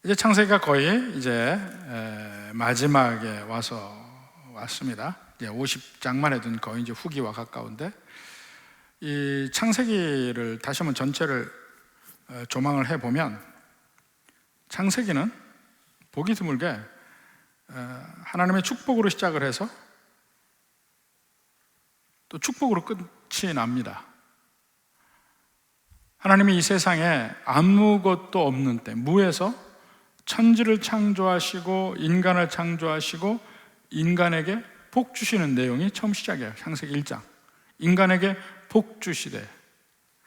이제 창세기가 거의 이제 마지막에 왔습니다. 이제 50장만 해도 거의 이제 후기와 가까운데, 이 창세기를 다시 한번 전체를 조망을 해보면, 창세기는 보기 드물게 하나님의 축복으로 시작을 해서 또 축복으로 끝이 납니다. 하나님이 이 세상에 아무것도 없는 때, 무에서 천지를 창조하시고 인간을 창조하시고 인간에게 복 주시는 내용이 처음 시작이에요. 창세기 1장. 인간에게 복 주시되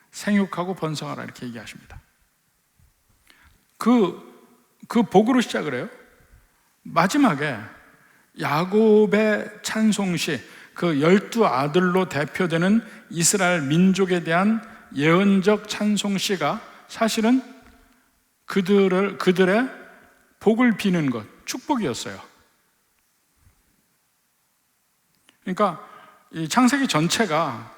생육하고 번성하라, 이렇게 얘기하십니다. 그 복으로 시작을 해요. 마지막에 야곱의 찬송시, 그 12아들로 대표되는 이스라엘 민족에 대한 예언적 찬송시가 사실은 그들의 복을 비는 것, 축복이었어요. 그러니까 이 창세기 전체가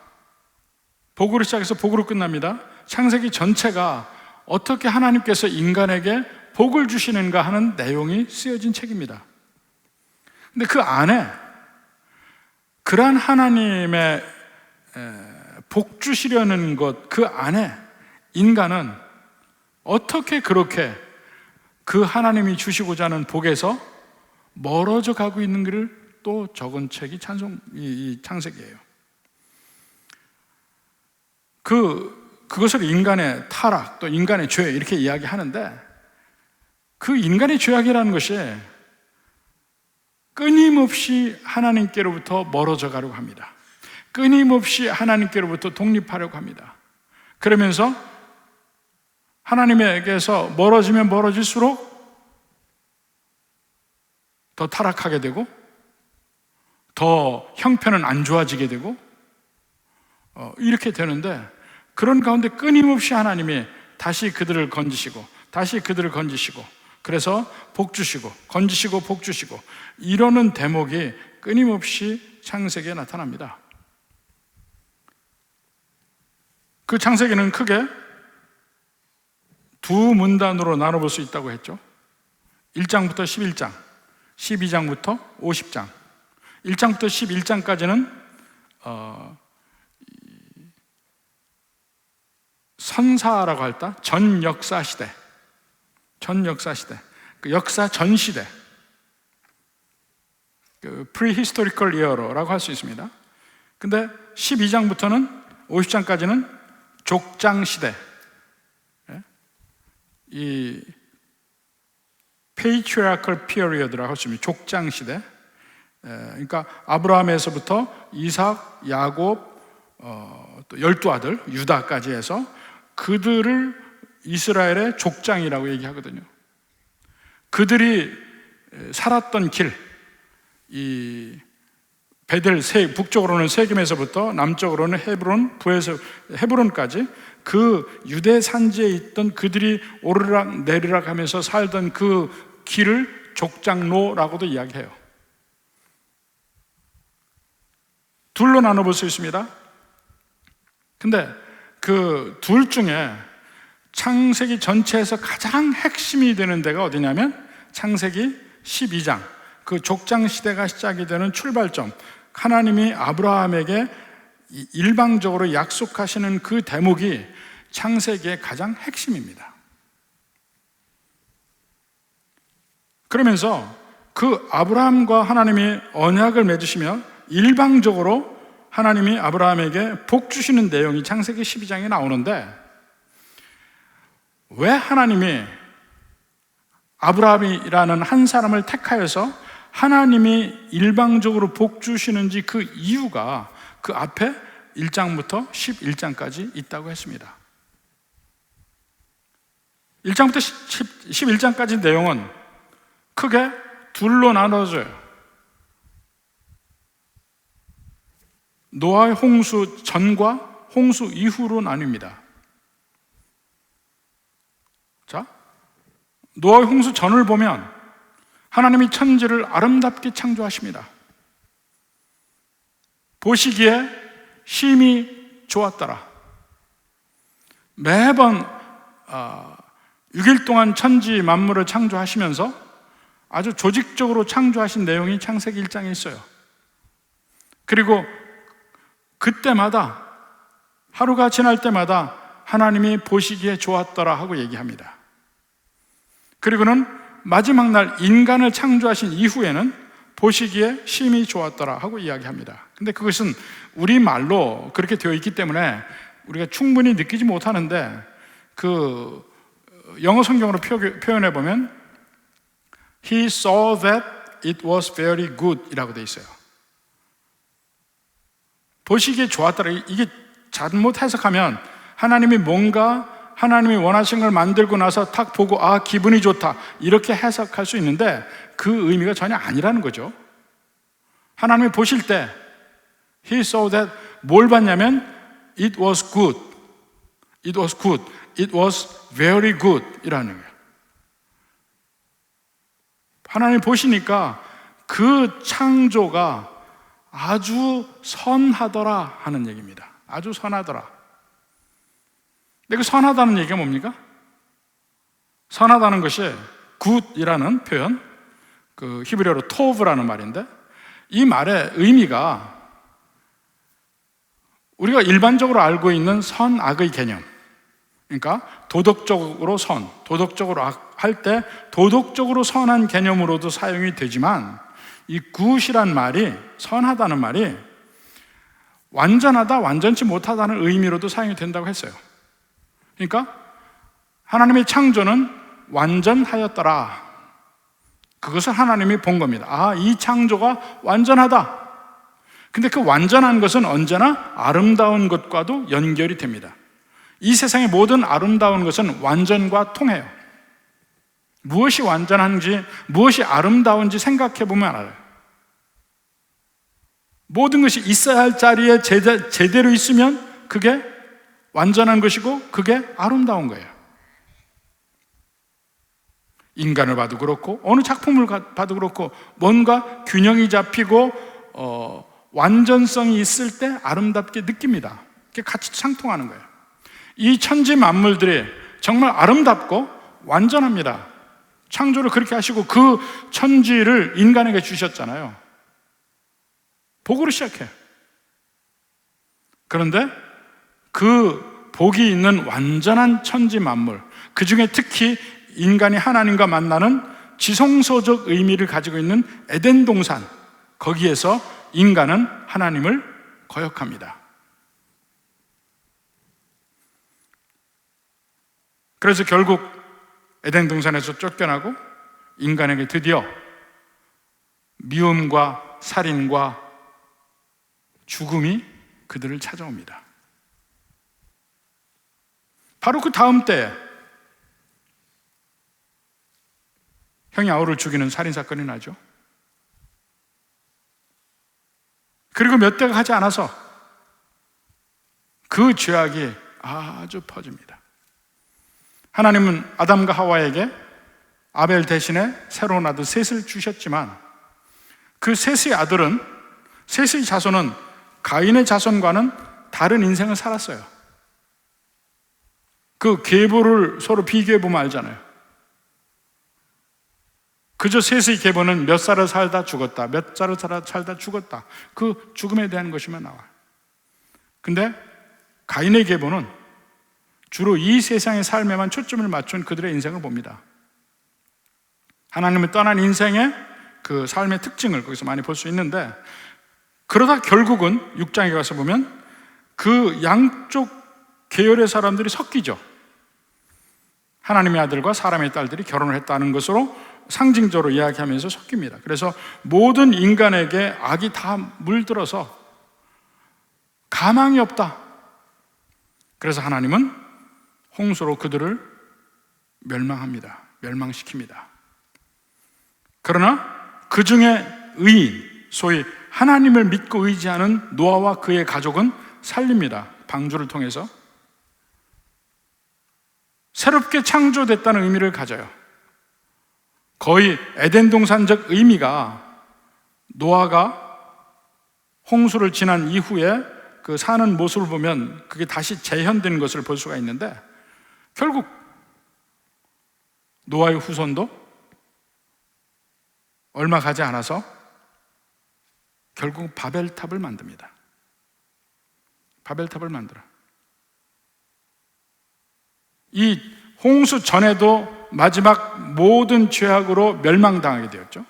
복으로 시작해서 복으로 끝납니다. 창세기 전체가 어떻게 하나님께서 인간에게 복을 주시는가 하는 내용이 쓰여진 책입니다. 근데 그 안에 그러한 하나님의 복 주시려는 것, 그 안에 인간은 어떻게 그렇게 그 하나님이 주시고자 하는 복에서 멀어져 가고 있는 것을 또 적은 책이 이 창세기예요. 그것을 인간의 타락, 또 인간의 죄, 이렇게 이야기하는데, 그 인간의 죄악이라는 것이 끊임없이 하나님께로부터 멀어져 가려고 합니다. 끊임없이 하나님께로부터 독립하려고 합니다. 그러면서 하나님에게서 멀어지면 멀어질수록 더 타락하게 되고, 더 형편은 안 좋아지게 되고, 이렇게 되는데, 그런 가운데 끊임없이 하나님이 다시 그들을 건지시고, 다시 그들을 건지시고, 그래서 복 주시고, 건지시고, 복 주시고, 이러는 대목이 끊임없이 창세기에 나타납니다. 그 창세기는 크게 두 문단으로 나눠볼 수 있다고 했죠. 1장부터 11장, 12장부터 50장. 1장부터 11장까지는 선사라고 할까? 전역사시대, 그 역사 전시대, 그 prehistorical era라고 할 수 있습니다. 근데 12장부터는 50장까지는 족장시대, 이 patriarchal period라고 할 수 있습니다. 족장시대. 그러니까 아브라함에서부터 이삭, 야곱, 또 12아들 유다까지 해서 그들을 이스라엘의 족장이라고 얘기하거든요. 그들이 살았던 길, 이 베델 북쪽으로는 세겜에서부터 남쪽으로는 헤브론, 부에서 헤브론까지 그 유대 산지에 있던 그들이 오르락 내리락 하면서 살던 그 길을 족장로라고도 이야기해요. 둘로 나눠볼 수 있습니다. 근데 그 둘 중에 창세기 전체에서 가장 핵심이 되는 데가 어디냐면 창세기 12장, 그 족장 시대가 시작이 되는 출발점, 하나님이 아브라함에게 일방적으로 약속하시는 그 대목이 창세기의 가장 핵심입니다. 그러면서 그 아브라함과 하나님이 언약을 맺으시며 일방적으로 하나님이 아브라함에게 복 주시는 내용이 창세기 12장에 나오는데, 왜 하나님이 아브라함이라는 한 사람을 택하여서 하나님이 일방적으로 복 주시는지, 그 이유가 그 앞에 1장부터 11장까지 있다고 했습니다. 1장부터 11장까지 내용은 크게 둘로 나눠져요. 노아의 홍수 전과 홍수 이후로 나뉩니다. 자, 노아의 홍수 전을 보면 하나님이 천지를 아름답게 창조하십니다. 보시기에 힘이 좋았더라. 매번 6일 동안 천지 만물을 창조하시면서 아주 조직적으로 창조하신 내용이 창세기 1장에 있어요. 그리고 그때마다, 하루가 지날 때마다 하나님이 보시기에 좋았더라 하고 얘기합니다. 그리고는 마지막 날 인간을 창조하신 이후에는 보시기에 심히 좋았더라 하고 이야기합니다. 근데 그것은 우리말로 그렇게 되어 있기 때문에 우리가 충분히 느끼지 못하는데, 그 영어 성경으로 표현해 보면 He saw that it was very good 이라고 되어 있어요. 보시기에 좋았더라. 이게 잘못 해석하면 하나님이 뭔가 하나님이 원하신 걸 만들고 나서 탁 보고 아, 기분이 좋다 이렇게 해석할 수 있는데, 그 의미가 전혀 아니라는 거죠. 하나님이 보실 때 He saw that, 뭘 봤냐면 It was good, It was good, It was very good 이라는 거예요. 하나님 보시니까 그 창조가 아주 선하더라 하는 얘기입니다. 아주 선하더라. 근데 그 선하다는 얘기가 뭡니까? 선하다는 것이 굿이라는 표현, 그 히브리어로 토브라는 말인데, 이 말의 의미가 우리가 일반적으로 알고 있는 선악의 개념, 그러니까 도덕적으로 선, 도덕적으로 악 할 때 도덕적으로 선한 개념으로도 사용이 되지만, 이 굿이란 말이, 선하다는 말이 완전하다, 완전치 못하다는 의미로도 사용이 된다고 했어요. 그러니까 하나님의 창조는 완전하였더라. 그것을 하나님이 본 겁니다. 아, 이 창조가 완전하다. 근데 그 완전한 것은 언제나 아름다운 것과도 연결이 됩니다. 이 세상의 모든 아름다운 것은 완전과 통해요. 무엇이 완전한지, 무엇이 아름다운지 생각해 보면 알아요. 모든 것이 있어야 할 자리에 제대로 있으면 그게 완전한 것이고 그게 아름다운 거예요. 인간을 봐도 그렇고 어느 작품을 봐도 그렇고 뭔가 균형이 잡히고 완전성이 있을 때 아름답게 느낍니다. 그게 같이 상통하는 거예요. 이 천지 만물들이 정말 아름답고 완전합니다. 창조를 그렇게 하시고 그 천지를 인간에게 주셨잖아요. 복으로 시작해요. 그런데 그 복이 있는 완전한 천지 만물, 그 중에 특히 인간이 하나님과 만나는 지성소적 의미를 가지고 있는 에덴 동산, 거기에서 인간은 하나님을 거역합니다. 그래서 결국 에덴 동산에서 쫓겨나고 인간에게 드디어 미움과 살인과 죽음이 그들을 찾아옵니다. 바로 그 다음 때에 형이 아우를 죽이는 살인사건이 나죠. 그리고 몇 대가 하지 않아서 그 죄악이 아주 퍼집니다. 하나님은 아담과 하와에게 아벨 대신에 새로운 아들 셋을 주셨지만, 그 셋의 아들은, 셋의 자손은 가인의 자손과는 다른 인생을 살았어요. 그 계보를 서로 비교해 보면 알잖아요. 그저 셋의 계보는 몇 살을 살다 죽었다, 몇 살을 살다 죽었다, 그 죽음에 대한 것이만 나와요. 근데 가인의 계보는 주로 이 세상의 삶에만 초점을 맞춘 그들의 인생을 봅니다. 하나님을 떠난 인생의 그 삶의 특징을 거기서 많이 볼 수 있는데, 그러다 결국은 6장에 가서 보면 그 양쪽 계열의 사람들이 섞이죠. 하나님의 아들과 사람의 딸들이 결혼을 했다는 것으로 상징적으로 이야기하면서 섞입니다. 그래서 모든 인간에게 악이 다 물들어서 가망이 없다. 그래서 하나님은 홍수로 그들을 멸망합니다. 멸망시킵니다. 그러나 그 중에 의인, 소위 하나님을 믿고 의지하는 노아와 그의 가족은 살립니다. 방주를 통해서. 새롭게 창조됐다는 의미를 가져요. 거의 에덴 동산적 의미가 노아가 홍수를 지난 이후에 그 사는 모습을 보면 그게 다시 재현된 것을 볼 수가 있는데, 결국 노아의 후손도 얼마 가지 않아서 결국 바벨탑을 만듭니다. 바벨탑을 만들어. 이 홍수 전에도 마지막 모든 죄악으로 멸망당하게 되었죠.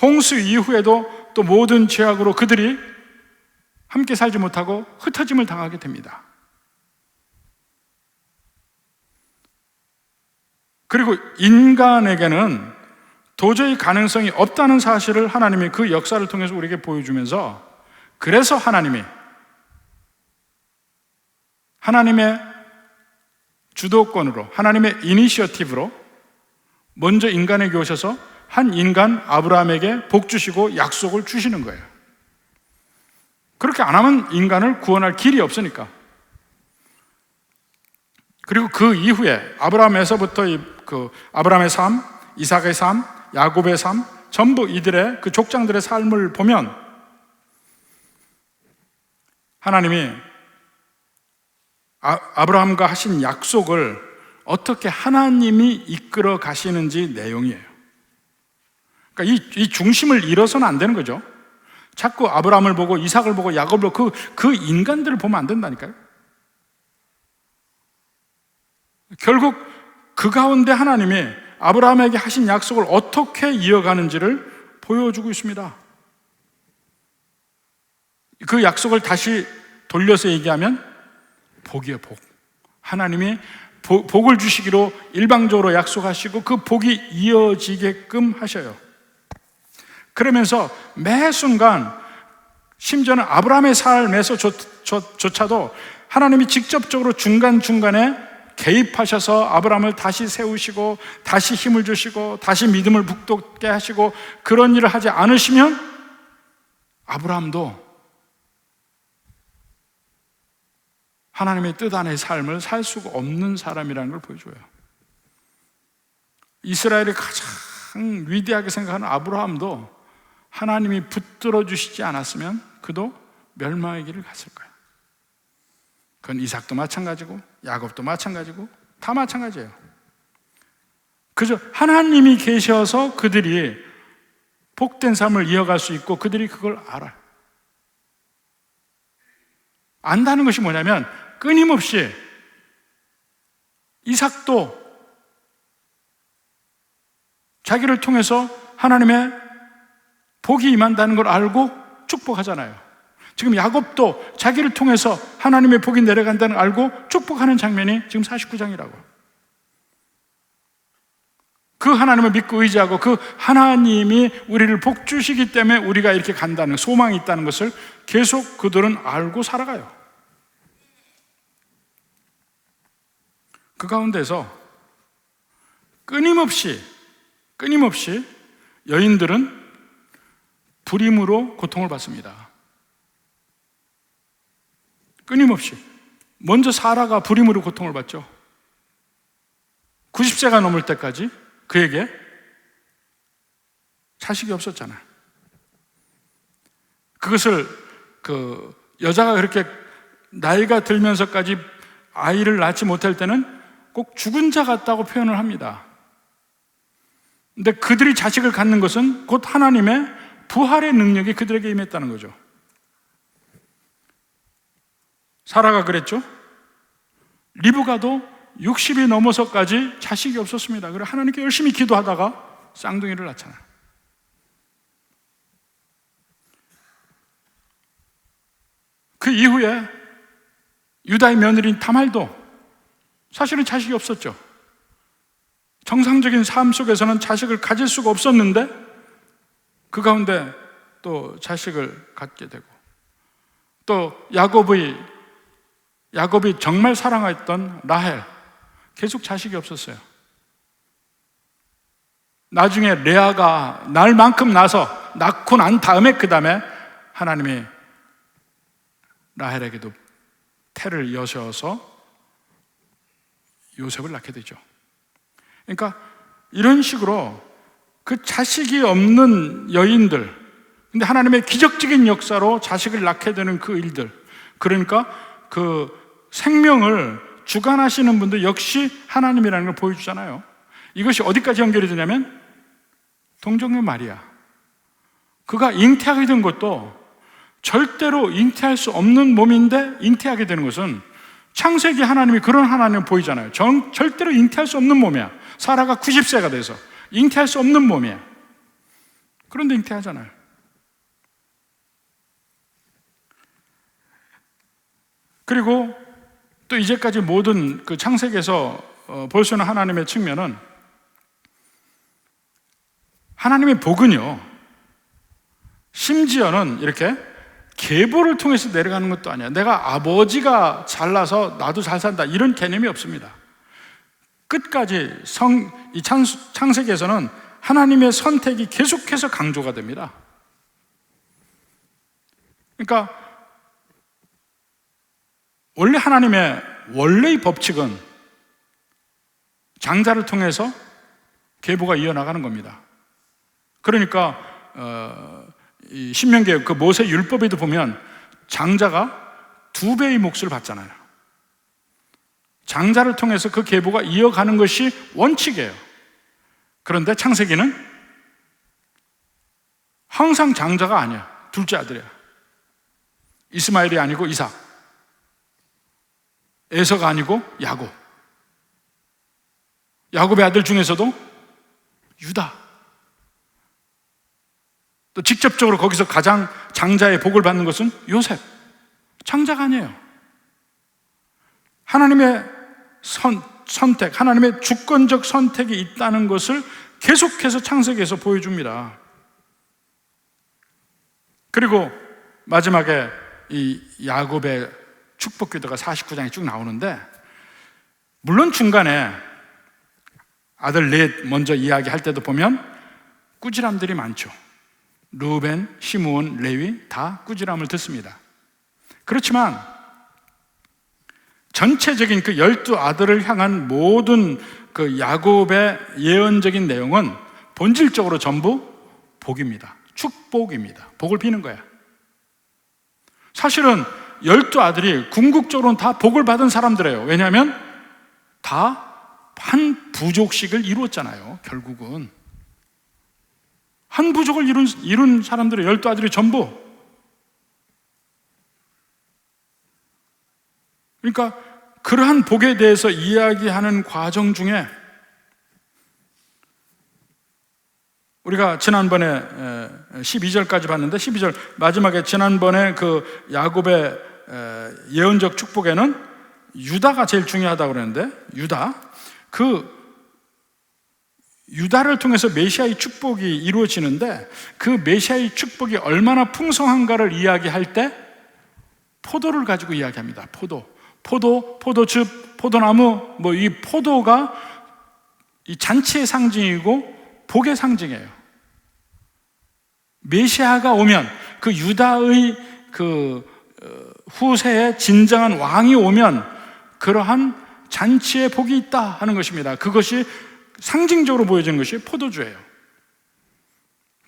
홍수 이후에도 또 모든 죄악으로 그들이 함께 살지 못하고 흩어짐을 당하게 됩니다. 그리고 인간에게는 도저히 가능성이 없다는 사실을 하나님이 그 역사를 통해서 우리에게 보여주면서, 그래서 하나님의 주도권으로, 하나님의 이니셔티브로 먼저 인간에게 오셔서 한 인간 아브라함에게 복 주시고 약속을 주시는 거예요. 그렇게 안 하면 인간을 구원할 길이 없으니까. 그리고 그 이후에 아브라함에서부터 아브라함의 삶, 이삭의 삶, 야곱의 삶, 전부 이들의 그 족장들의 삶을 보면 하나님이 아브라함과 하신 약속을 어떻게 하나님이 이끌어 가시는지 내용이에요. 그러니까 이 중심을 잃어서는 안 되는 거죠. 자꾸 아브라함을 보고 이삭을 보고 야곱을 보고 그 인간들을 보면 안 된다니까요. 결국 그 가운데 하나님이 아브라함에게 하신 약속을 어떻게 이어가는지를 보여주고 있습니다. 그 약속을 다시 돌려서 얘기하면 복이에요, 복. 하나님이 복을 주시기로 일방적으로 약속하시고 그 복이 이어지게끔 하셔요. 그러면서 매 순간, 심지어는 아브라함의 삶에서조차도 하나님이 직접적으로 중간중간에 개입하셔서 아브라함을 다시 세우시고 다시 힘을 주시고 다시 믿음을 북돋게 하시고, 그런 일을 하지 않으시면 아브라함도 하나님의 뜻 안의 삶을 살 수가 없는 사람이라는 걸 보여줘요. 이스라엘이 가장 위대하게 생각하는 아브라함도 하나님이 붙들어 주시지 않았으면 그도 멸망의 길을 갔을 거예요. 그건 이삭도 마찬가지고 야곱도 마찬가지고 다 마찬가지예요. 그저 하나님이 계셔서 그들이 복된 삶을 이어갈 수 있고 그들이 그걸 알아요. 안다는 것이 뭐냐면, 끊임없이 이삭도 자기를 통해서 하나님의 복이 임한다는 걸 알고 축복하잖아요. 지금 야곱도 자기를 통해서 하나님의 복이 내려간다는 걸 알고 축복하는 장면이 지금 49장이라고. 그 하나님을 믿고 의지하고 그 하나님이 우리를 복 주시기 때문에 우리가 이렇게 간다는 소망이 있다는 것을 계속 그들은 알고 살아가요. 그 가운데서 끊임없이 여인들은 불임으로 고통을 받습니다. 끊임없이. 먼저 사라가 불임으로 고통을 받죠. 90세가 넘을 때까지 그에게 자식이 없었잖아요. 그것을 여자가 그렇게 나이가 들면서까지 아이를 낳지 못할 때는 꼭 죽은 자 같다고 표현을 합니다. 근데 그들이 자식을 갖는 것은 곧 하나님의 부활의 능력이 그들에게 임했다는 거죠. 사라가 그랬죠. 리브가도 60이 넘어서까지 자식이 없었습니다. 그래서 하나님께 열심히 기도하다가 쌍둥이를 낳잖아요. 그 이후에 유다의 며느리인 다말도 사실은 자식이 없었죠. 정상적인 삶 속에서는 자식을 가질 수가 없었는데 그 가운데 또 자식을 갖게 되고, 또 야곱이 정말 사랑했던 라헬, 계속 자식이 없었어요. 나중에 레아가 날 만큼 낳고 난 다음에 그 다음에 하나님이 라헬에게도 태를 여셔서 요셉을 낳게 되죠. 그러니까 이런 식으로 그 자식이 없는 여인들, 근데 하나님의 기적적인 역사로 자식을 낳게 되는 그 일들, 그러니까 그 생명을 주관하시는 분도 역시 하나님이라는 걸 보여주잖아요. 이것이 어디까지 연결이 되냐면 동정녀 마리아, 그가 잉태하게 된 것도 절대로 잉태할 수 없는 몸인데 잉태하게 되는 것은 창세기 하나님이 그런 하나님을 보이잖아요. 절대로 잉태할 수 없는 몸이야. 사라가 90세가 돼서 잉태할 수 없는 몸이야. 그런데 잉태하잖아요. 그리고 또 이제까지 모든 그 창세기에서 볼 수 있는 하나님의 측면은, 하나님의 복은요, 심지어는 이렇게 계보를 통해서 내려가는 것도 아니야. 내가 아버지가 잘나서 나도 잘 산다, 이런 개념이 없습니다. 끝까지 이 창세기에서는 하나님의 선택이 계속해서 강조가 됩니다. 그러니까 원래 하나님의 원래의 법칙은 장자를 통해서 계보가 이어나가는 겁니다. 그러니까 이 신명기의 그 모세 율법에도 보면 장자가 2배의 몫을 받잖아요. 장자를 통해서 그 계보가 이어가는 것이 원칙이에요. 그런데 창세기는 항상 장자가 아니야. 둘째 아들이야. 이스마엘이 아니고 이삭, 에서가 아니고 야곱, 야곱의 아들 중에서도 유다. 또 직접적으로 거기서 가장 장자의 복을 받는 것은 요셉, 장자가 아니에요. 하나님의 선택, 하나님의 주권적 선택이 있다는 것을 계속해서 창세기에서 보여줍니다. 그리고 마지막에 이 야곱의 축복 기도가 49장에 쭉 나오는데, 물론 중간에 아들 넷 먼저 이야기할 때도 보면 꾸지람들이 많죠. 루벤, 시므온, 레위 다 꾸지람을 듣습니다. 그렇지만 전체적인 그 12아들을 향한 모든 그 야곱의 예언적인 내용은 본질적으로 전부 복입니다. 축복입니다. 복을 비는 거야. 사실은 12아들이 궁극적으로는 다 복을 받은 사람들이에요. 왜냐하면 다 한 부족씩을 이루었잖아요. 결국은 한 부족을 이룬 사람들의 12아들이 전부. 그러니까 그러한 복에 대해서 이야기하는 과정 중에 우리가 지난번에 12절까지 봤는데, 12절 마지막에 지난번에 그 야곱의 예언적 축복에는 유다가 제일 중요하다고 그랬는데, 유다를 통해서 메시아의 축복이 이루어지는데, 그 메시아의 축복이 얼마나 풍성한가를 이야기할 때 포도를 가지고 이야기합니다. 포도즙, 포도나무, 이 포도가 이 잔치의 상징이고 복의 상징이에요. 메시아가 오면, 그 유다의 그 후세의 진정한 왕이 오면 그러한 잔치의 복이 있다 하는 것입니다. 그것이 상징적으로 보여지는 것이 포도주예요.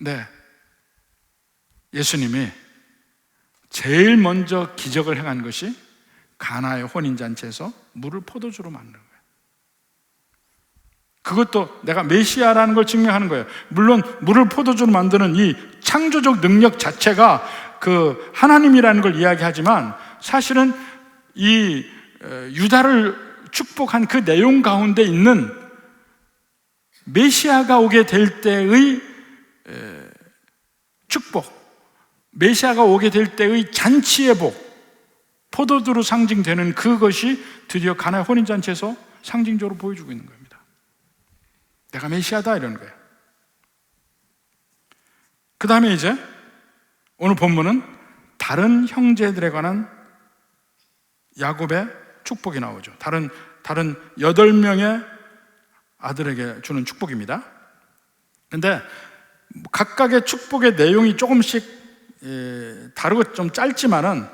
네, 예수님이 제일 먼저 기적을 행한 것이 가나의 혼인잔치에서 물을 포도주로 만드는 거예요. 그것도 내가 메시아라는 걸 증명하는 거예요. 물론 물을 포도주로 만드는 이 창조적 능력 자체가 그 하나님이라는 걸 이야기하지만, 사실은 이 유다를 축복한 그 내용 가운데 있는 메시아가 오게 될 때의 축복, 메시아가 오게 될 때의 잔치의 복, 포도주로 상징되는 그것이 드디어 가나의 혼인잔치에서 상징적으로 보여주고 있는 겁니다. 내가 메시아다, 이런 거예요. 그 다음에 이제 오늘 본문은 다른 형제들에 관한 야곱의 축복이 나오죠. 다른 8명의 아들에게 주는 축복입니다. 그런데 각각의 축복의 내용이 조금씩 다르고 좀 짧지만은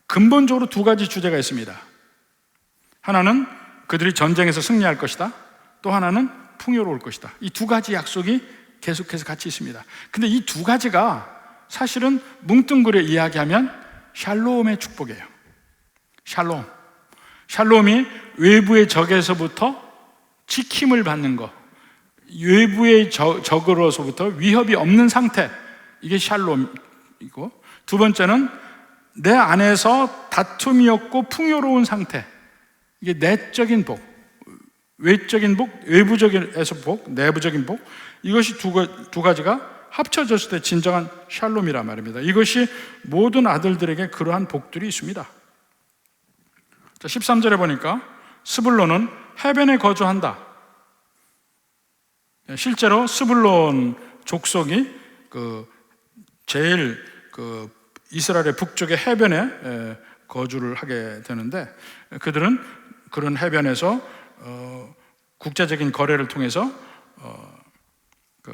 근본적으로 2가지 주제가 있습니다. 하나는 그들이 전쟁에서 승리할 것이다. 또 하나는 풍요로울 것이다. 이 2가지 약속이 계속해서 같이 있습니다. 근데 이 2가지가 사실은 뭉뚱그려 이야기하면 샬롬의 축복이에요. 샬롬이 외부의 적에서부터 지킴을 받는 것, 외부의 적으로서부터 위협이 없는 상태, 이게 샬롬이고, 두 번째는 내 안에서 다툼이 없고 풍요로운 상태, 이게 내적인 복, 외적인 복, 외부적인에서 복, 내부적인 복, 이것이 두 가지가 합쳐졌을 때 진정한 샬롬이란 말입니다. 이것이 모든 아들들에게 그러한 복들이 있습니다. 자, 13절에 보니까 스불론은 해변에 거주한다. 실제로 스불론 족속이 제일 이스라엘의 북쪽의 해변에 거주를 하게 되는데, 그들은 그런 해변에서 국제적인 거래를 통해서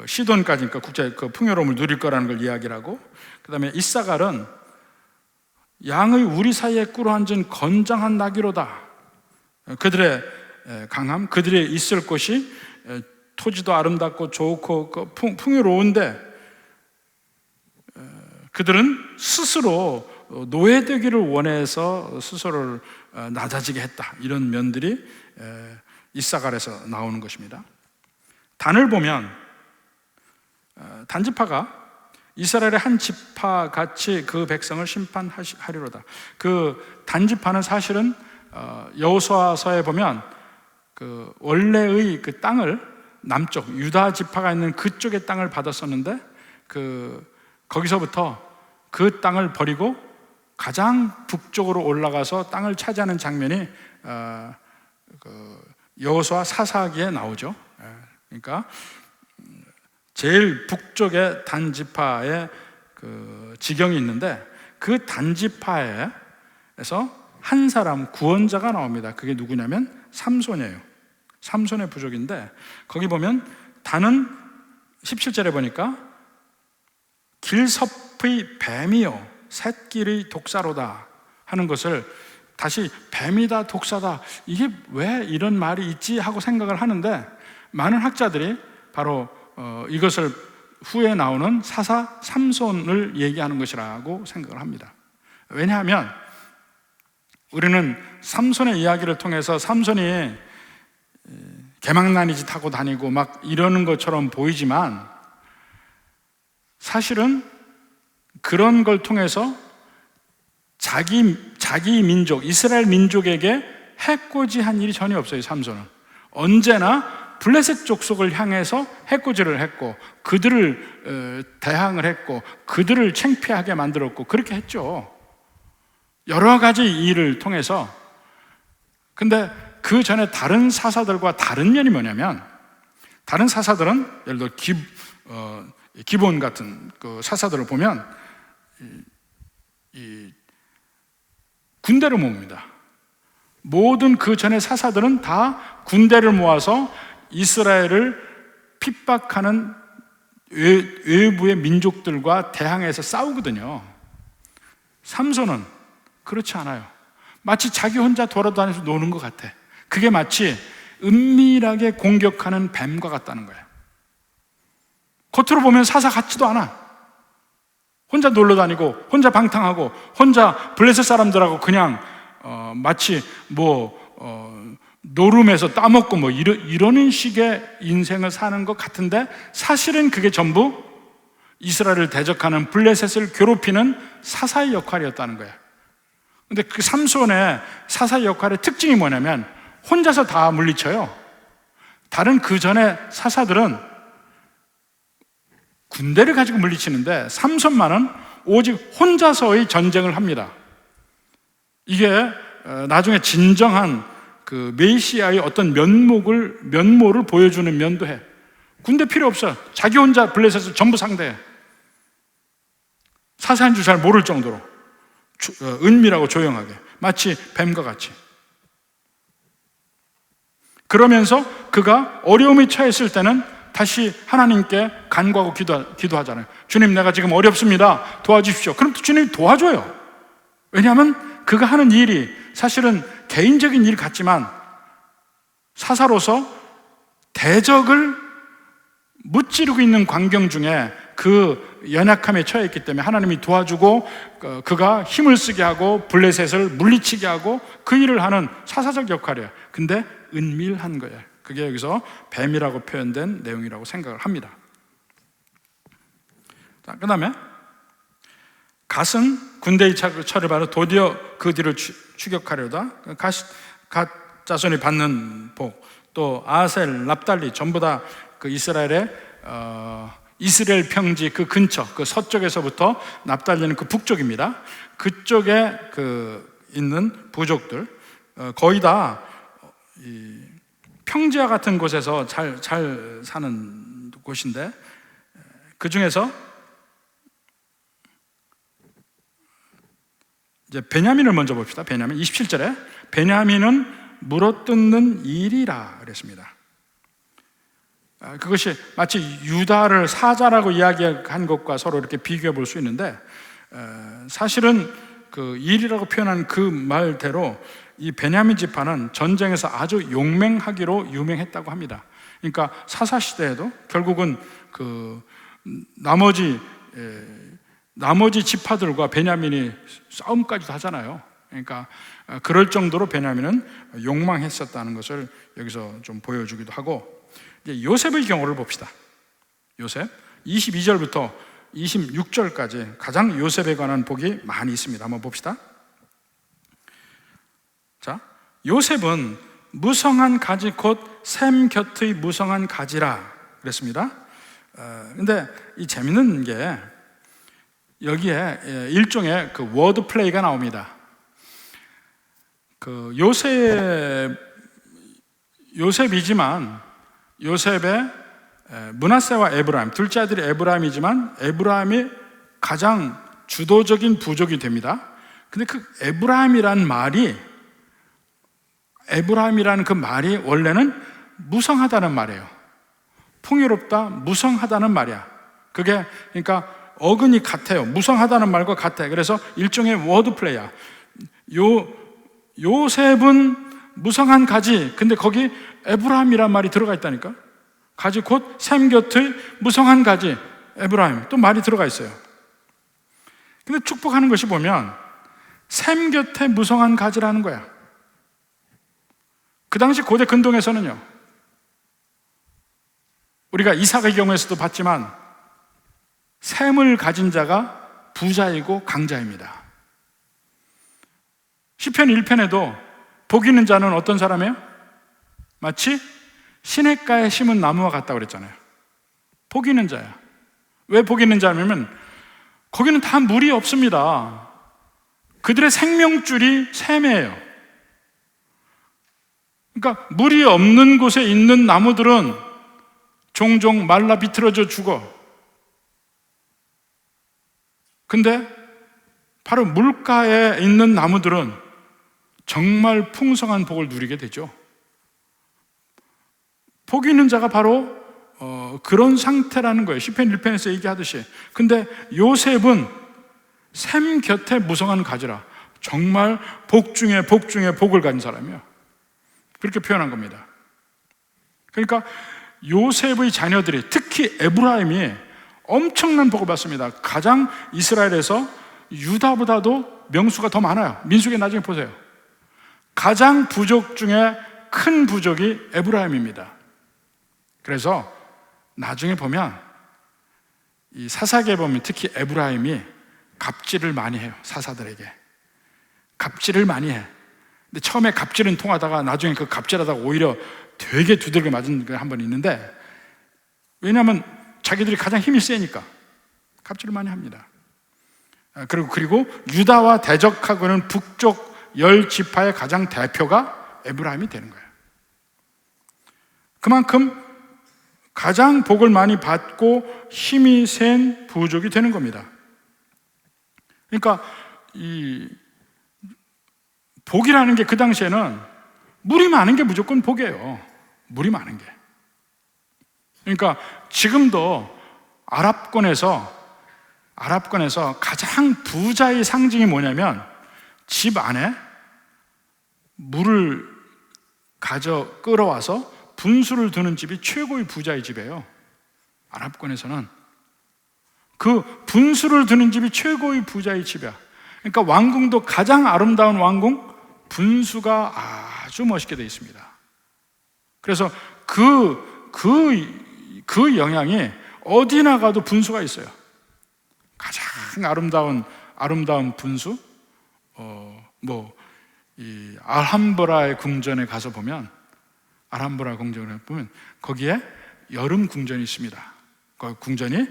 시돈까지, 그러니까 국제 풍요로움을 누릴 거라는 걸 이야기를 하고, 그 다음에 이사갈은 양의 우리 사이에 꿇어앉은 건장한 나귀로다. 그들의 강함, 그들의 있을 곳이 토지도 아름답고 좋고 풍요로운데, 그들은 스스로 노예되기를 원해서 스스로를 낮아지게 했다. 이런 면들이 이사갈에서 나오는 것입니다. 단을 보면 단지파가 이스라엘의 한 지파 같이 그 백성을 심판하리로다. 그 단지파는 사실은 여호수아서에 보면 그 원래의 그 땅을, 남쪽 유다 지파가 있는 그쪽의 땅을 받았었는데, 거기서부터 그 땅을 버리고 가장 북쪽으로 올라가서 땅을 차지하는 장면이 여호수아 사사기에 나오죠. 그러니까 제일 북쪽에 단지파의 지경이 있는데, 그 단지파에서 한 사람 구원자가 나옵니다. 그게 누구냐면 삼손이에요. 삼손의 부족인데, 거기 보면 단은 17절에 보니까 길섭의 뱀이요 샛길의 독사로다 하는 것을 다시 뱀이다 독사다, 이게 왜 이런 말이 있지 하고 생각을 하는데, 많은 학자들이 바로 이것을 후에 나오는 사사 삼손을 얘기하는 것이라고 생각을 합니다. 왜냐하면 우리는 삼손의 이야기를 통해서 삼손이 개망나니지 타고 다니고 막 이러는 것처럼 보이지만, 사실은 그런 걸 통해서 자기 민족, 이스라엘 민족에게 해코지한 일이 전혀 없어요. 삼손은 언제나 블레셋 족속을 향해서 해코지를 했고, 그들을 대항을 했고, 그들을 창피하게 만들었고, 그렇게 했죠. 여러 가지 일을 통해서. 근데 그 전에 다른 사사들과 다른 면이 뭐냐면, 다른 사사들은 예를 들어 기본 같은 그 사사들을 보면 이 군대를 모읍니다. 모든 그 전에 사사들은 다 군대를 모아서 이스라엘을 핍박하는 외부의 민족들과 대항해서 싸우거든요. 삼손은 그렇지 않아요. 마치 자기 혼자 돌아다니면서 노는 것 같아. 그게 마치 은밀하게 공격하는 뱀과 같다는 거예요. 겉으로 보면 사사 같지도 않아. 혼자 놀러 다니고, 혼자 방탕하고, 혼자 블레셋 사람들하고 그냥 마치 노름에서 따먹고 이러는 식의 인생을 사는 것 같은데, 사실은 그게 전부 이스라엘을 대적하는 블레셋을 괴롭히는 사사의 역할이었다는 거예요. 근데 그 삼손의 사사의 역할의 특징이 뭐냐면 혼자서 다 물리쳐요. 다른 그 전에 사사들은 군대를 가지고 물리치는데, 삼손만은 오직 혼자서의 전쟁을 합니다. 이게 나중에 진정한 그 메시아의 어떤 면모를 보여주는 면도 해. 군대 필요 없어. 자기 혼자 블레셋을 전부 상대해. 사사인 줄 잘 모를 정도로 은밀하고 조용하게, 마치 뱀과 같이. 그러면서 그가 어려움에 처했을 때는 다시 하나님께 간구하고 기도하잖아요. 주님, 내가 지금 어렵습니다. 도와주십시오. 그럼 또 주님이 도와줘요. 왜냐하면 그가 하는 일이 사실은 개인적인 일 같지만 사사로서 대적을 무찌르고 있는 광경 중에 그 연약함에 처했기 때문에 하나님이 도와주고, 그가 힘을 쓰게 하고 블레셋을 물리치게 하고 그 일을 하는 사사적 역할이에요. 근데 은밀한 거예요. 그게 여기서 뱀이라고 표현된 내용이라고 생각을 합니다. 자, 그 다음에 갓은 군대의 처를 받아 도리어 그 뒤를 추격하려다. 갓 자손이 받는 복, 또 아셀, 납달리 전부 다 그 이스라엘의 이스라엘 평지 그 근처, 그 서쪽에서부터 납달리는 그 북쪽입니다. 그쪽에 그 있는 부족들 거의 다 이 평지와 같은 곳에서 잘 사는 곳인데, 그 중에서 이제 베냐민을 먼저 봅시다. 베냐민 27절에 베냐민은 물어뜯는 일이라 그랬습니다. 그것이 마치 유다를 사자라고 이야기한 것과 서로 이렇게 비교해 볼 수 있는데, 사실은 그 일이라고 표현한 그 말대로 이 베냐민 지파는 전쟁에서 아주 용맹하기로 유명했다고 합니다. 그러니까 사사 시대에도 결국은 그 나머지 지파들과 베냐민이 싸움까지도 하잖아요. 그러니까 그럴 정도로 베냐민은 욕망했었다는 것을 여기서 좀 보여주기도 하고, 이제 요셉의 경우를 봅시다. 요셉 22절부터 26절까지 가장 요셉에 관한 복이 많이 있습니다. 한번 봅시다. 자, 요셉은 무성한 가지 곧 샘 곁의 무성한 가지라 그랬습니다. 근데 이 재밌는 게 여기에 일종의 그 워드 플레이가 나옵니다. 그 요셉이지만 요셉의 므낫세와 에브라임, 둘째 아들이 에브라임이지만 에브라임이 가장 주도적인 부족이 됩니다. 근데 그 에브라임이라는 그 말이 원래는 무성하다는 말이에요. 풍요롭다, 무성하다는 말이야. 그게 그러니까 어근이 같아요. 무성하다는 말과 같아. 그래서 일종의 워드 플레이야. 요셉은 무성한 가지, 근데 거기 에브라임이란 말이 들어가 있다니까. 가지 곧 샘 곁의 무성한 가지, 에브라임, 또 말이 들어가 있어요. 근데 축복하는 것이 보면 샘 곁에 무성한 가지라는 거야. 그 당시 고대 근동에서는요, 우리가 이삭의 경우에서도 봤지만 샘을 가진 자가 부자이고 강자입니다. 시편 1편에도 복 있는 자는 어떤 사람이에요? 마치 시냇가에 심은 나무와 같다고 그랬잖아요. 복 있는 자야. 왜 복 있는 자냐면 거기는 다 물이 없습니다. 그들의 생명줄이 샘이에요. 그러니까 물이 없는 곳에 있는 나무들은 종종 말라 비틀어져 죽어. 근데 바로 물가에 있는 나무들은 정말 풍성한 복을 누리게 되죠. 복 있는 자가 바로 그런 상태라는 거예요. 시편 1편에서 얘기하듯이. 근데 요셉은 샘 곁에 무성한 가지라. 정말 복 중에 복을 가진 사람이에요. 그렇게 표현한 겁니다. 그러니까 요셉의 자녀들이, 특히 에브라임이 엄청난 복을 받습니다. 가장 이스라엘에서 유다보다도 명수가 더 많아요. 민수기 나중에 보세요. 가장 부족 중에 큰 부족이 에브라임입니다. 그래서 나중에 보면 이 사사기에 보면 특히 에브라임이 갑질을 많이 해요. 사사들에게 갑질을 많이 해. 근데 처음에 갑질은 통하다가 나중에 그 갑질하다가 오히려 되게 두들겨 맞은 게 한 번 있는데, 왜냐하면 자기들이 가장 힘이 세니까 갑질을 많이 합니다. 그리고 유다와 대적하고는 북쪽 10지파의 가장 대표가 에브라임이 되는 거예요. 그만큼 가장 복을 많이 받고 힘이 센 부족이 되는 겁니다. 그러니까 이 복이라는 게 그 당시에는 물이 많은 게 무조건 복이에요. 물이 많은 게. 그러니까 지금도 아랍권에서 가장 부자의 상징이 뭐냐면 집 안에 물을 끌어와서 분수를 두는 집이 최고의 부자의 집이에요. 아랍권에서는 그 분수를 두는 집이 최고의 부자의 집이야. 그러니까 왕궁도 가장 아름다운 왕궁, 분수가 아주 멋있게 되어 있습니다. 그래서 그 영향이 어디 나가도 분수가 있어요. 가장 아름다운 분수, 이 알함브라의 궁전에 가서 보면, 알함브라 궁전에 보면 거기에 여름 궁전이 있습니다. 그 궁전이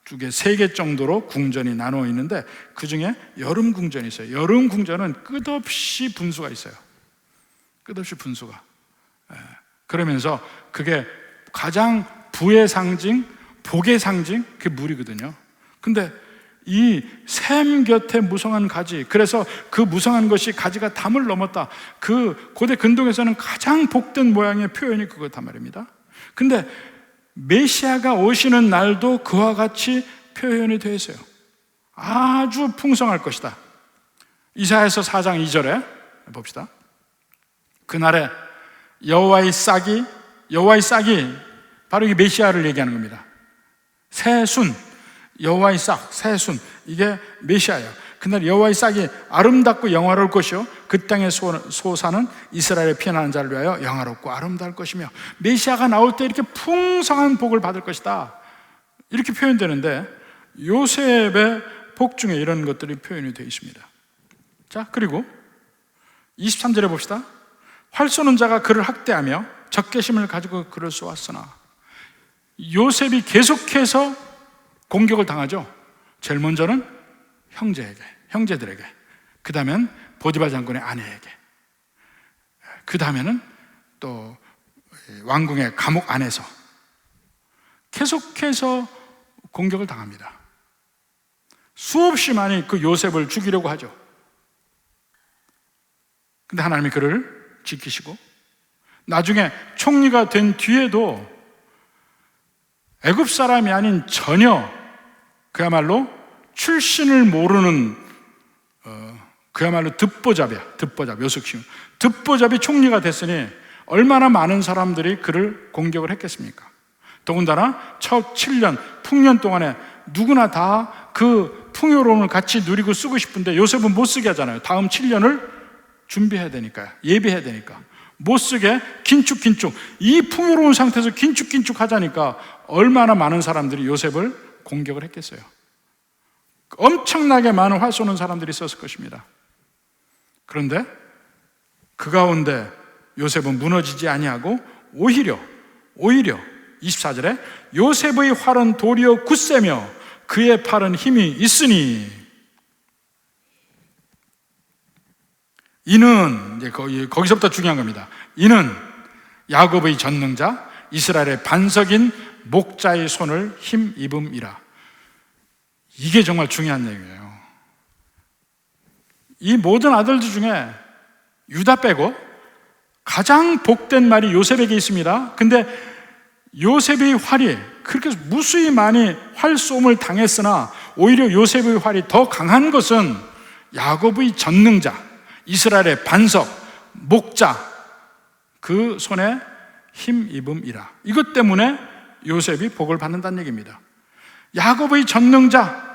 두 개, 세 개 정도로 궁전이 나누어 있는데 그 중에 여름 궁전이 있어요. 여름 궁전은 끝없이 분수가 있어요. 끝없이 분수가. 그러면서 그게 가장 부의 상징, 복의 상징, 그게 물이거든요. 근데 이 샘 곁에 무성한 가지, 그래서 그 무성한 것이 가지가 담을 넘었다. 그 고대 근동에서는 가장 복된 모양의 표현이 그거단 말입니다. 근데 메시아가 오시는 날도 그와 같이 표현이 되어 있어요. 아주 풍성할 것이다. 이사야서 4장 2절에 봅시다. 그날에 여호와의 싹이 바로 이 메시아를 얘기하는 겁니다. 새순, 여호와의 싹, 새순, 이게 메시아예요. 그날 여호와의 싹이 아름답고 영화로울 것이요 그 땅의 소사는 이스라엘의 피난하는 자를 위하여 영화롭고 아름다울 것이며, 메시아가 나올 때 이렇게 풍성한 복을 받을 것이다, 이렇게 표현되는데 요셉의 복 중에 이런 것들이 표현이 되어 있습니다. 자, 그리고 23절에 봅시다. 활 쏘는 자가 그를 학대하며 적개심을 가지고 그를 쏘았으나, 요셉이 계속해서 공격을 당하죠. 제일 먼저는 형제들에게, 그 다음엔 보디발 장군의 아내에게, 그 다음에는 또 왕궁의 감옥 안에서 계속해서 공격을 당합니다. 수없이 많이 그 요셉을 죽이려고 하죠. 근데 하나님이 그를 지키시고, 나중에 총리가 된 뒤에도 애굽 사람이 아닌 전혀 그야말로 출신을 모르는 그야말로 듣보잡이야. 요석시온 듣보잡이 총리가 됐으니 얼마나 많은 사람들이 그를 공격을 했겠습니까? 더군다나 첫 7년 풍년 동안에 누구나 다 그 풍요로움을 같이 누리고 쓰고 싶은데 요셉은 못 쓰게 하잖아요. 다음 7년을 준비해야 되니까요. 예비해야 되니까 못 쓰게 긴축, 이 풍요로운 상태에서 긴축 하자니까 얼마나 많은 사람들이 요셉을 공격을 했겠어요. 엄청나게 많은 활 쏘는 사람들이 있었을 것입니다. 그런데 그 가운데 요셉은 무너지지 아니하고 오히려 24절에 요셉의 활은 도리어 굳세며 그의 팔은 힘이 있으니, 이는 이제 거기서부터 중요한 겁니다. 이는 야곱의 전능자 이스라엘의 반석인 목자의 손을 힘입음이라. 이게 정말 중요한 얘기예요. 이 모든 아들들 중에 유다 빼고 가장 복된 말이 요셉에게 있습니다. 근데 요셉의 활이 그렇게 무수히 많이 활쏘움을 당했으나 오히려 요셉의 활이 더 강한 것은 야곱의 전능자, 이스라엘의 반석, 목자, 그 손에 힘입음이라. 이것 때문에 요셉이 복을 받는다는 얘기입니다. 야곱의 전능자,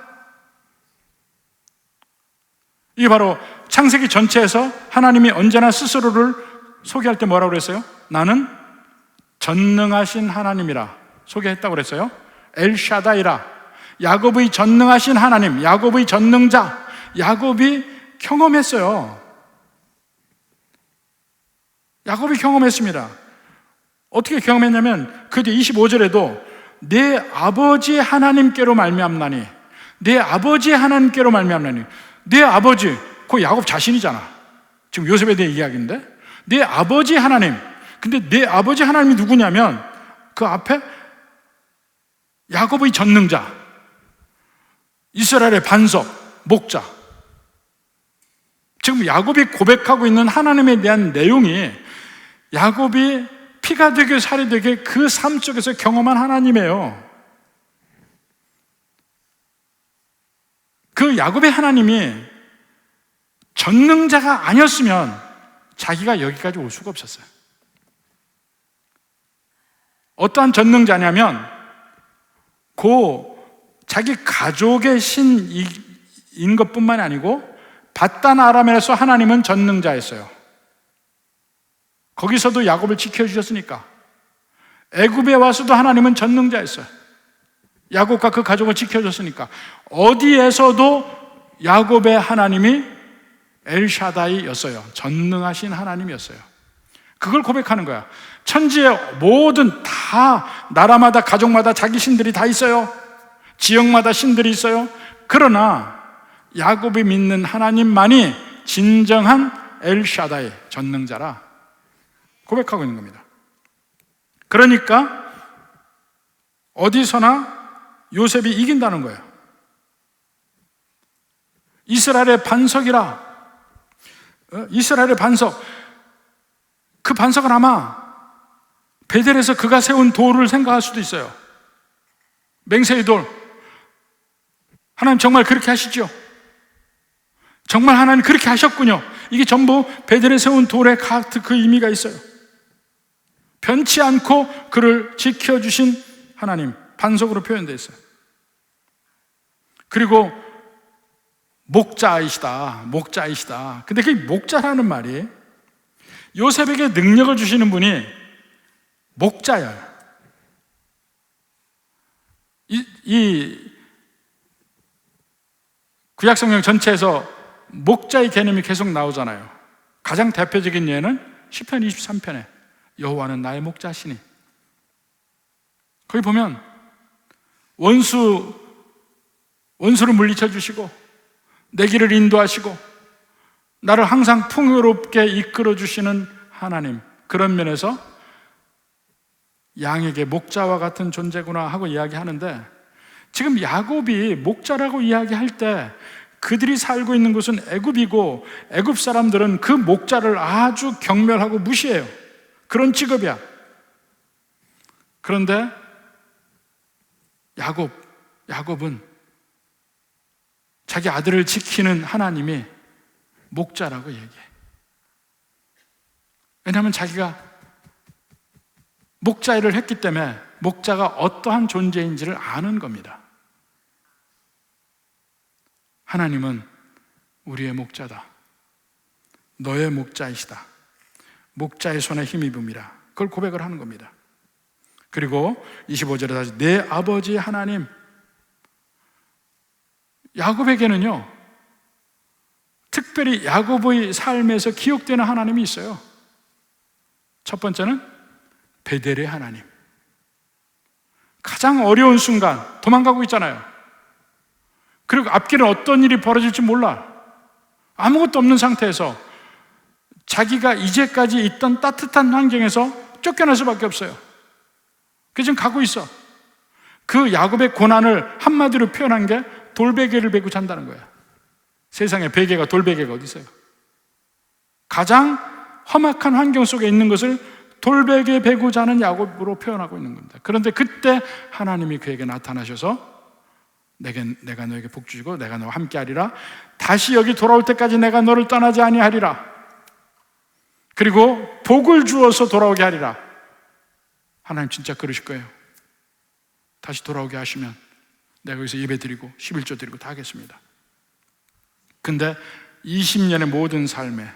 이게 바로 창세기 전체에서 하나님이 언제나 스스로를 소개할 때 뭐라고 그랬어요? 나는 전능하신 하나님이라 소개했다고 그랬어요. 엘샤다이라. 야곱의 전능하신 하나님, 야곱의 전능자, 야곱이 경험했어요. 야곱이 경험했습니다. 어떻게 경험했냐면 그 뒤 25절에도 내 아버지 하나님께로 말미암나니, 내 아버지 하나님께로 말미암나니. 내 아버지, 그 야곱 자신이잖아. 지금 요셉에 대해 이야기인데 내 아버지 하나님. 근데 내 아버지 하나님이 누구냐면 그 앞에 야곱의 전능자, 이스라엘의 반석, 목자. 지금 야곱이 고백하고 있는 하나님에 대한 내용이 야곱이 피가 되게 살이 되게 그 삶 속에서 경험한 하나님이에요. 그 야곱의 하나님이 전능자가 아니었으면 자기가 여기까지 올 수가 없었어요. 어떠한 전능자냐면 자기 가족의 신인 것뿐만이 아니고 바단 아람에서 하나님은 전능자였어요. 거기서도 야곱을 지켜주셨으니까. 애굽에 와서도 하나님은 전능자였어요. 야곱과 그 가족을 지켜줬으니까. 어디에서도 야곱의 하나님이 엘샤다이였어요. 전능하신 하나님이었어요. 그걸 고백하는 거야. 천지의 모든 다 나라마다 가족마다 자기 신들이 다 있어요. 지역마다 신들이 있어요. 그러나 야곱이 믿는 하나님만이 진정한 엘샤다이, 전능자라 고백하고 있는 겁니다. 그러니까 어디서나 요셉이 이긴다는 거예요. 이스라엘의 반석이라. 이스라엘의 반석. 그 반석은 아마 베델에서 그가 세운 돌을 생각할 수도 있어요. 맹세의 돌. 하나님 정말 그렇게 하시죠? 정말 하나님 그렇게 하셨군요. 이게 전부 베델에 세운 돌에 그 의미가 있어요. 변치 않고 그를 지켜주신 하나님, 반석으로 표현되어 있어요. 그리고 목자이시다. 근데 그 목자라는 말이 요셉에게 능력을 주시는 분이 목자예요. 이 구약성경 전체에서 목자의 개념이 계속 나오잖아요. 가장 대표적인 예는 시편 23편에 여호와는 나의 목자시니. 거기 보면 원수를 물리쳐 주시고 내 길을 인도하시고 나를 항상 풍요롭게 이끌어 주시는 하나님, 그런 면에서 양에게 목자와 같은 존재구나 하고 이야기하는데, 지금 야곱이 목자라고 이야기할 때 그들이 살고 있는 곳은 애굽이고 애굽 사람들은 그 목자를 아주 경멸하고 무시해요. 그런 직업이야. 그런데 야곱은 자기 아들을 지키는 하나님이 목자라고 얘기해. 왜냐하면 자기가 목자 일을 했기 때문에 목자가 어떠한 존재인지를 아는 겁니다. 하나님은 우리의 목자다. 너의 목자이시다. 목자의 손에 힘입음이라. 그걸 고백을 하는 겁니다. 그리고 25절에 다시 내 아버지 하나님. 야곱에게는요, 특별히 야곱의 삶에서 기억되는 하나님이 있어요. 첫 번째는 베델의 하나님. 가장 어려운 순간 도망가고 있잖아요. 그리고 앞길은 어떤 일이 벌어질지 몰라. 아무것도 없는 상태에서 자기가 이제까지 있던 따뜻한 환경에서 쫓겨날 수밖에 없어요. 그래서 지금 가고 있어. 그 야곱의 고난을 한마디로 표현한 게 돌베개를 베고 잔다는 거야. 세상에 베개가 돌베개가 어디 있어요? 가장 험악한 환경 속에 있는 것을 돌베개 베고 자는 야곱으로 표현하고 있는 겁니다. 그런데 그때 하나님이 그에게 나타나셔서 내가 너에게 복 주시고 내가 너와 함께 하리라. 다시 여기 돌아올 때까지 내가 너를 떠나지 아니하리라. 그리고 복을 주어서 돌아오게 하리라. 하나님 진짜 그러실 거예요. 다시 돌아오게 하시면 내가 여기서 예배 드리고 11조 드리고 다 하겠습니다. 근데 20년의 모든 삶에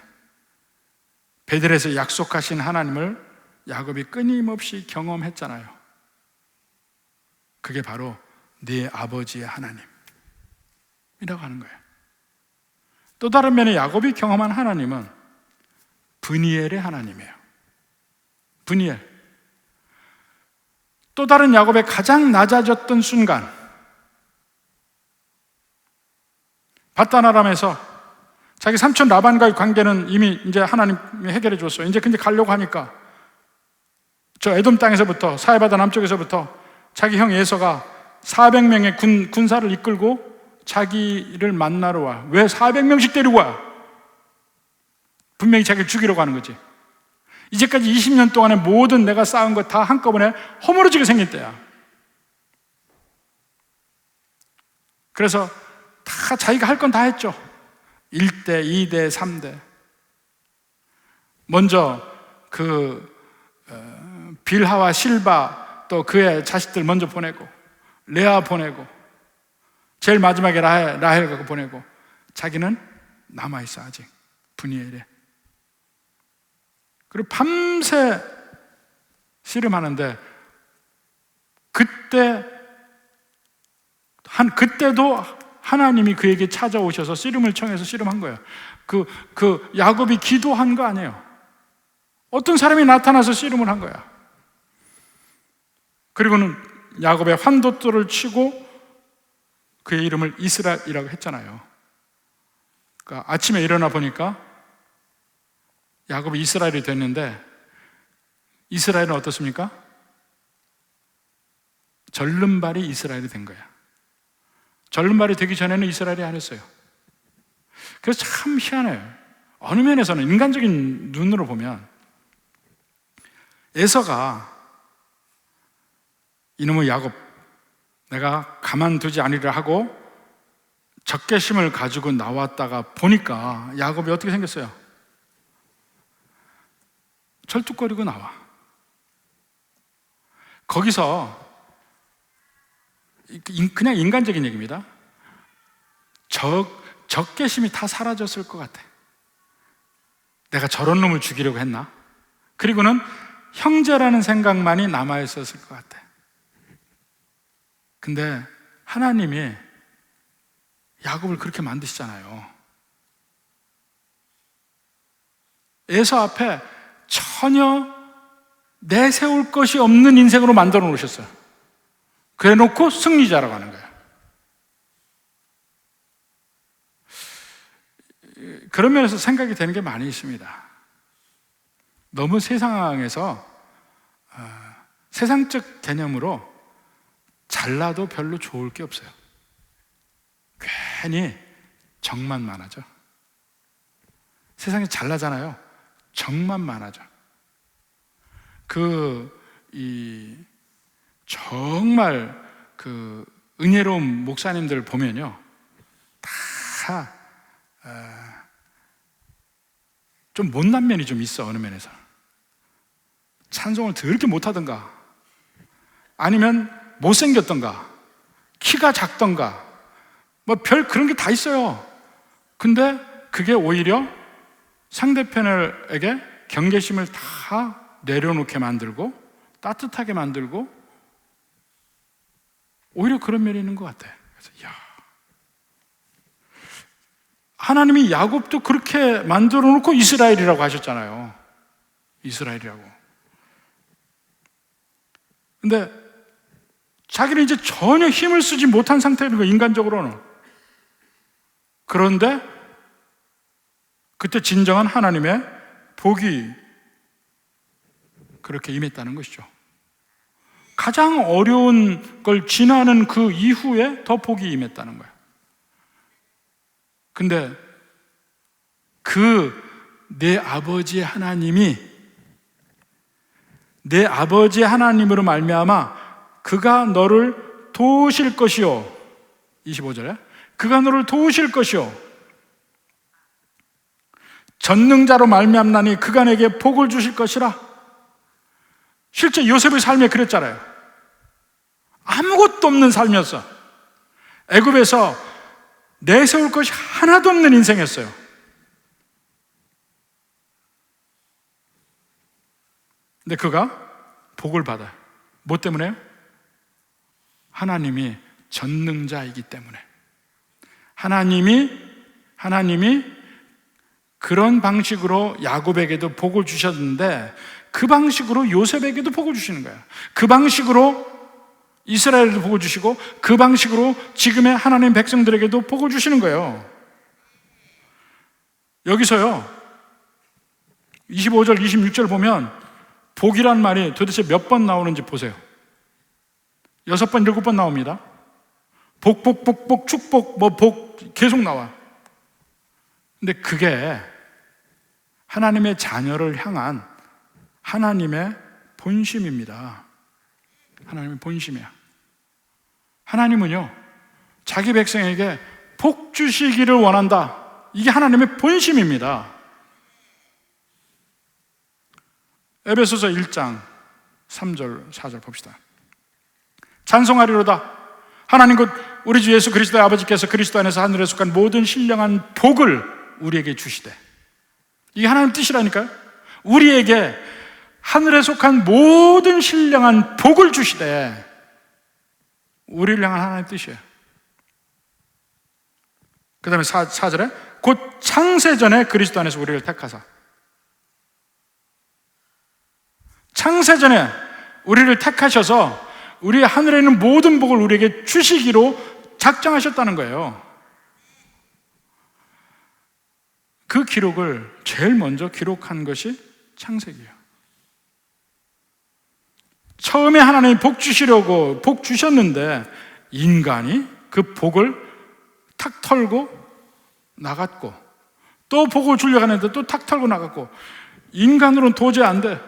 베델에서 약속하신 하나님을 야곱이 끊임없이 경험했잖아요. 그게 바로 네 아버지의 하나님이라고 하는 거예요. 또 다른 면에 야곱이 경험한 하나님은 브니엘의 하나님이에요. 브니엘. 또 다른 야곱의 가장 낮아졌던 순간, 밧단 아람에서 자기 삼촌 라반과의 관계는 이미 이제 하나님이 해결해 줬어요. 이제 근데 가려고 하니까 저 에돔 땅에서부터 사해바다 남쪽에서부터 자기 형 에서가 400명의 군사를 이끌고 자기를 만나러 와. 왜 400명씩 데리고 와? 분명히 자기를 죽이려고 하는 거지. 이제까지 20년 동안에 모든 내가 쌓은 것 다 한꺼번에 허물어지게 생길 때야. 그래서 다 자기가 할 건 다 했죠. 1대, 2대, 3대. 먼저 빌하와 실바 또 그의 자식들 먼저 보내고, 레아 보내고, 제일 마지막에 라헬 갖고 보내고, 자기는 남아있어 아직 브니엘에. 그리고 밤새 씨름하는데 그때도 하나님이 그에게 찾아오셔서 씨름을 청해서 씨름한 거예요. 야곱이 기도한 거 아니에요. 어떤 사람이 나타나서 씨름을 한 거야. 그리고는 야곱의 환도돌을 치고 그의 이름을 이스라엘이라고 했잖아요. 그러니까 아침에 일어나 보니까 야곱이 이스라엘이 됐는데, 이스라엘은 어떻습니까? 절름발이 이스라엘이 된 거야. 절름발이 되기 전에는 이스라엘이 아니었어요. 그래서 참 희한해요. 어느 면에서는 인간적인 눈으로 보면 에서가 이놈의 야곱, 내가 가만두지 아니라 하고 적개심을 가지고 나왔다가 보니까 야곱이 어떻게 생겼어요? 절뚝거리고 나와. 거기서 그냥 인간적인 얘기입니다. 적개심이 다 사라졌을 것 같아. 내가 저런 놈을 죽이려고 했나? 그리고는 형제라는 생각만이 남아있었을 것 같아. 근데 하나님이 야곱을 그렇게 만드시잖아요. 에서 앞에 전혀 내세울 것이 없는 인생으로 만들어 놓으셨어요. 그래 놓고 승리자라고 하는 거예요. 그런 면에서 생각이 되는 게 많이 있습니다. 너무 세상에서 세상적 개념으로 잘나도 별로 좋을 게 없어요. 괜히 정만 많아져. 세상에 잘나잖아요. 정만 많아져. 정말 은혜로운 목사님들 보면요, 다 좀 못난 면이 좀 있어. 어느 면에서 찬송을 더럽게 못하던가, 아니면 못생겼던가, 키가 작던가, 뭐 별 그런 게 다 있어요. 근데 그게 오히려 상대편에게 경계심을 다 내려놓게 만들고 따뜻하게 만들고 오히려 그런 면이 있는 것 같아. 그래서 하나님이 야곱도 그렇게 만들어 놓고 이스라엘이라고 하셨잖아요. 이스라엘이라고. 근데 자기는 이제 전혀 힘을 쓰지 못한 상태인 거예요, 인간적으로는. 그런데 그때 진정한 하나님의 복이 그렇게 임했다는 것이죠. 가장 어려운 걸 지나는 그 이후에 더 복이 임했다는 거예요. 근데 내 아버지의 하나님이, 내 아버지의 하나님으로 말미암아 그가 너를 도우실 것이요, 25절에 그가 너를 도우실 것이요, 전능자로 말미암나니 그가 내게 복을 주실 것이라. 실제 요셉의 삶에 그랬잖아요. 아무것도 없는 삶이었어. 애굽에서 내세울 것이 하나도 없는 인생이었어요. 근데 그가 복을 받아요. 뭐 때문에요? 하나님이 전능자이기 때문에. 하나님이 그런 방식으로 야곱에게도 복을 주셨는데 그 방식으로 요셉에게도 복을 주시는 거예요. 그 방식으로 이스라엘에도 복을 주시고 그 방식으로 지금의 하나님 백성들에게도 복을 주시는 거예요. 여기서요 25절 26절 보면 복이란 말이 도대체 몇 번 나오는지 보세요. 6번 7번 나옵니다. 복, 축복, 복 계속 나와. 근데 그게 하나님의 자녀를 향한 하나님의 본심입니다. 하나님의 본심이야. 하나님은요, 자기 백성에게 복 주시기를 원한다. 이게 하나님의 본심입니다. 에베소서 1장 3절 4절 봅시다. 찬송하리로다. 하나님 곧 우리 주 예수 그리스도의 아버지께서 그리스도 안에서 하늘에 속한 모든 신령한 복을 우리에게 주시되. 이게 하나님 뜻이라니까요. 우리에게 하늘에 속한 모든 신령한 복을 주시되. 우리를 향한 하나님의 뜻이에요. 그 다음에 4절에 곧 창세전에 그리스도 안에서 우리를 택하사. 창세전에 우리를 택하셔서 우리 하늘에 있는 모든 복을 우리에게 주시기로 작정하셨다는 거예요. 그 기록을 제일 먼저 기록한 것이 창세기예요. 처음에 하나님이 복 주시려고 복 주셨는데 인간이 그 복을 탁 털고 나갔고, 또 복을 주려고 하는데 또 탁 털고 나갔고, 인간으로는 도저히 안 돼.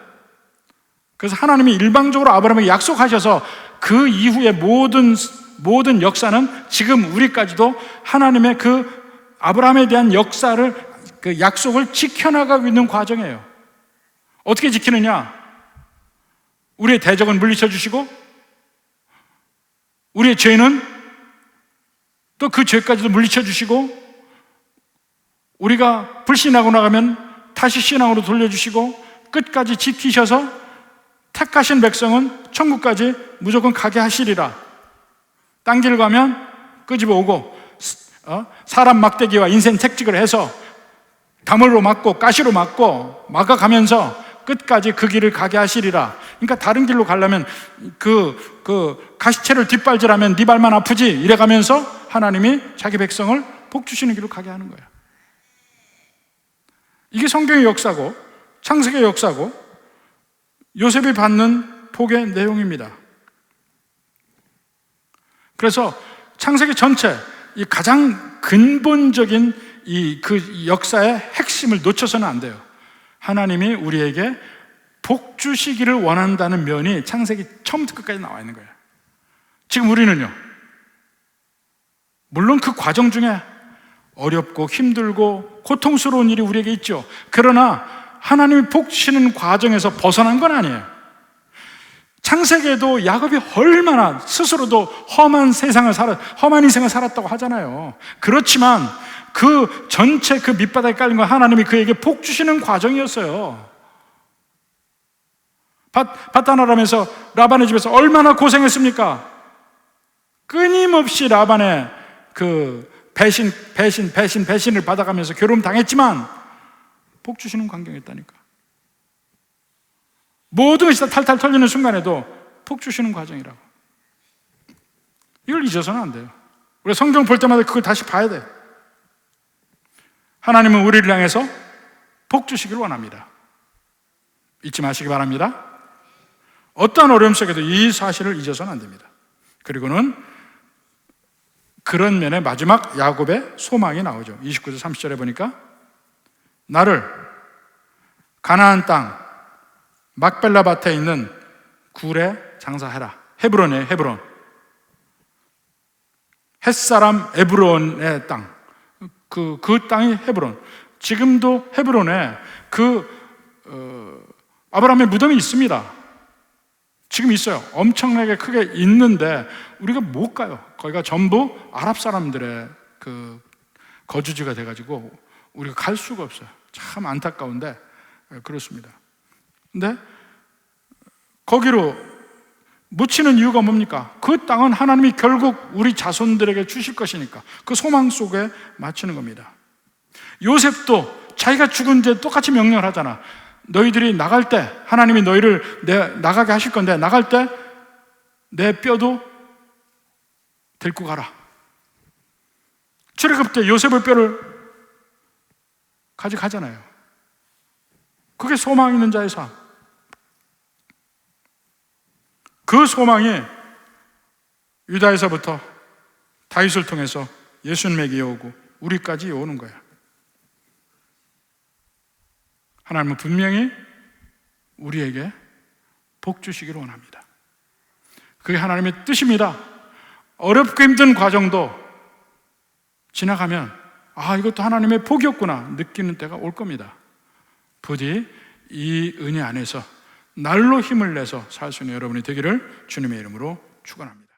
그래서 하나님이 일방적으로 아브라함에게 약속하셔서 그 이후의 모든 역사는 지금 우리까지도 하나님의 그 아브라함에 대한 역사를, 그 약속을 지켜나가고 있는 과정이에요. 어떻게 지키느냐? 우리의 대적은 물리쳐 주시고, 우리의 죄는 또 그 죄까지도 물리쳐 주시고, 우리가 불신하고 나가면 다시 신앙으로 돌려주시고, 끝까지 지키셔서 택하신 백성은 천국까지 무조건 가게 하시리라. 딴 길 가면 끄집어 오고, 사람 막대기와 인생 택직을 해서 가물로 막고 가시로 막고 막아가면서 끝까지 그 길을 가게 하시리라. 그러니까 다른 길로 가려면 그 가시채를 뒷발질하면 네 발만 아프지, 이래가면서 하나님이 자기 백성을 복 주시는 길로 가게 하는 거예요. 이게 성경의 역사고, 창세기의 역사고, 요셉이 받는 복의 내용입니다. 그래서 창세기 전체, 이 가장 근본적인 그 역사의 핵심을 놓쳐서는 안 돼요. 하나님이 우리에게 복 주시기를 원한다는 면이 창세기 처음부터 끝까지 나와 있는 거예요. 지금 우리는요, 물론 그 과정 중에 어렵고 힘들고 고통스러운 일이 우리에게 있죠. 그러나 하나님이 복 주시는 과정에서 벗어난 건 아니에요. 창세기에도 야곱이 얼마나 스스로도 험한 인생을 살았다고 하잖아요. 그렇지만 그 전체 그 밑바닥에 깔린 건 하나님이 그에게 복 주시는 과정이었어요. 밧단아람에서 라반의 집에서 얼마나 고생했습니까? 끊임없이 라반의 그 배신을 받아가면서 괴로움 당했지만 복 주시는 광경이었다니까. 모든 것이 다 탈탈 털리는 순간에도 복 주시는 과정이라고. 이걸 잊어서는 안 돼요. 우리가 성경 볼 때마다 그걸 다시 봐야 돼요. 하나님은 우리를 향해서 복 주시길 원합니다. 잊지 마시기 바랍니다. 어떠한 어려움 속에도 이 사실을 잊어서는 안 됩니다. 그리고는 그런 면에 마지막 야곱의 소망이 나오죠. 29절 30절에 보니까 나를 가나안 땅 막벨라 밭에 있는 굴에 장사해라. 헤브론이에요. 헤브론. 햇사람 에브론의 땅. 그 땅이 헤브론. 지금도 헤브론에 아브라함의 무덤이 있습니다. 지금 있어요. 엄청나게 크게 있는데 우리가 못 가요. 거기가 전부 아랍 사람들의 그 거주지가 돼가지고 우리가 갈 수가 없어요. 참 안타까운데 그렇습니다. 근데 거기로 묻히는 이유가 뭡니까? 그 땅은 하나님이 결국 우리 자손들에게 주실 것이니까 그 소망 속에 맞추는 겁니다. 요셉도 자기가 죽은 데 똑같이 명령을 하잖아. 너희들이 나갈 때 하나님이 너희를 나가게 하실 건데 나갈 때 내 뼈도 데리고 가라. 출애굽 때 요셉의 뼈를 가져가잖아요. 그게 소망 있는 자의 삶. 그 소망이 유다에서부터 다윗을 통해서 예수님에게 이어오고 우리까지 이어오는 거예요. 하나님은 분명히 우리에게 복 주시기를 원합니다. 그게 하나님의 뜻입니다. 어렵고 힘든 과정도 지나가면 이것도 하나님의 복이었구나 느끼는 때가 올 겁니다. 부디 이 은혜 안에서 날로 힘을 내서 살 수 있는 여러분이 되기를 주님의 이름으로 축원합니다.